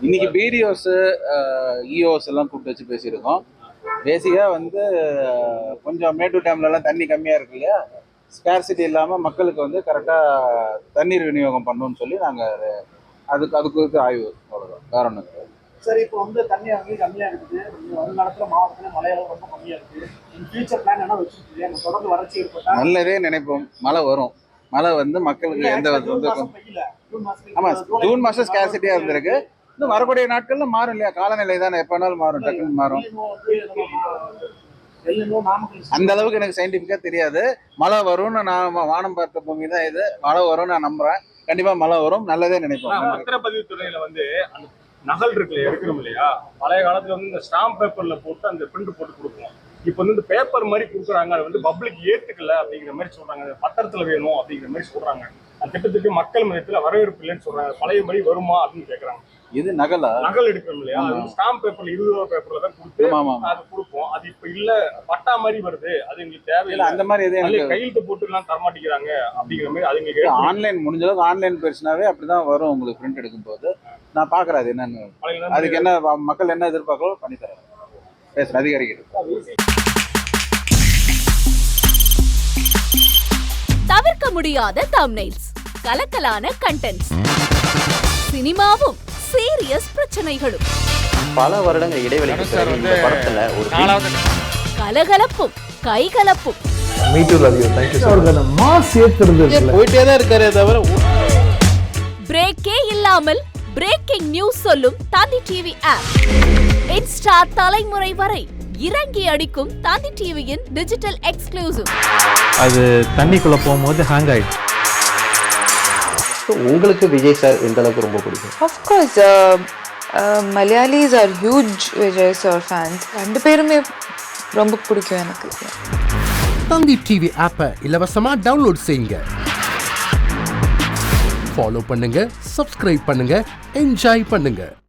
இன்னைக்கு பிடிஓஸ் இஓஸ் எல்லாம் கூப்பிட்டு வச்சு பேசியிருக்கோம். பேசிக்காக வந்து கொஞ்சம் மேட்டூர் டேம்லலாம் தண்ணி கம்மியாக இருக்கு இல்லையா, ஸ்கேர்சிட்டி இல்லாமல் மக்களுக்கு வந்து கரெக்டாக தண்ணீர் விநியோகம் பண்ணணும்னு சொல்லி நாங்கள் அது குறித்து ஆய்வு, அவ்வளோதான், காரணம். சரி, இப்போ வந்து தண்ணி அங்கே கம்மியாக இருக்குது. வருங்காலத்தில் மாவட்டத்தில் மழையளவு ரொம்ப கம்மியாக இருக்குது. ஃபியூச்சர் பிளான் என்ன வச்சுருக்கீங்க? அந்த தொடர்ந்து வறட்சி ஏற்பட்டால் நல்லதே நினைப்போம். மழை வரும். மழை வந்து மக்களுக்கு எந்த ஆமாம், ஜூன் மாதம் ஸ்கேர்சிட்டியாக இருந்திருக்கு. இன்னும் வரக்கூடிய நாட்கள்ல மாறும் இல்லையா, காலநிலை தானே, எப்போ வேணாலும் மாறும், டக்குன்னு மாறும். அந்த அளவுக்கு எனக்கு சயின்டிஃபிக்கா தெரியாது. மழை வரும்னு நான் வானம் பார்த்த பூமி தான் இது. மழை வரும்னு நான் நம்புறேன். கண்டிப்பா மழை வரும், நல்லதே நினைப்போம். பத்திரப்பதிவு துறையில வந்து அந்த நகல் இருக்குல்ல, எடுக்கணும் இல்லையா, பழைய காலத்துல வந்து இந்த ஸ்டாம்ப் பேப்பர்ல போட்டு அந்த பிரிண்ட் போட்டு கொடுப்போம். இப்போ வந்து இந்த பேப்பர் மாதிரி கொடுக்குறாங்க, அது வந்து பப்ளிக் ஏத்துக்கல அப்படிங்கிற மாதிரி சொல்றாங்க. பத்திரத்துல வேணும் அப்படிங்கிற மாதிரி சொல்றாங்க. அந்த திட்டத்துக்கு மக்கள் மதியத்துல வரவேற்பு இல்லைன்னு சொல்றாங்க. பழைய மாதிரி வருமா அப்படின்னு கேட்கறாங்க. இது நகல் எடுக்கணும் இல்லையா, ஸ்டாம்ப் பேப்பர்ல 20 ரூபா பேப்பர்ல தான் கொடுத்து அது கொடுப்போம். அது இப்ப இல்ல, பட்டா மாதிரி வருது, அது எங்களுக்கு தேவையில்லை. அந்த மாதிரி எதுவும் கையெழுத்து போட்டு எல்லாம் தரமாட்டேங்கிறாங்க அப்படிங்கிற மாதிரி. அது எங்களுக்கு ஆன்லைன் முடிஞ்ச அளவுக்கு ஆன்லைன் பேசினாவே அப்படிதான் வரும். உங்களுக்கு பிரிண்ட் எடுக்கும் போது நான் பாக்குறேன் அது என்னன்னு, அதுக்கு என்ன மக்கள் என்ன எதிர்பார்க்கறோம் பண்ணி தரேன். பேசுறேன் அதிகாரிகள். தவிர்க்க முடியாத தம்ப்நெயில்ஸ், கலக்கலான கண்டென்ட்ஸ், சினிமாவும் சீரியஸ் பிரச்சனைகளும், பல வருடங்கள் இடைவெளிக்கு பிறகு இந்த படத்துல ஒரு கலகலப்பும் கைகலப்பும், போயிட்டே தான் இருக்காரே தவிர பிரேக்கே இல்லாமல் பிரேக்கிங் நியூஸ் சொல்லும் தந்தி டிவி ஆப். இன்ஸ்டா தலைமுறை வரை இறங்கி அடிக்கும் தந்தி டிவியின் டிஜிட்டல் எக்ஸ்க்ளூசிவ். அது தண்ணிக்குள்ள போகும்போது ஹேங் ஆயிடுச்சு. உங்களுக்கு விஜய் சார் எந்த அளவுக்கு ரொம்ப பிடிக்கும்? Of course, Malayalis are huge Vijay sir fans. ரெண்டு பேருமே ரொம்ப பிடிக்கும் எனக்கு. தந்தி டிவி ஆப்பை இலவசமா டவுன்லோட் செய்யுங்க. ஃபாலோ பண்ணுங்க, சப்ஸ்கிரைப் பண்ணுங்க, என்ஜாய் பண்ணுங்க.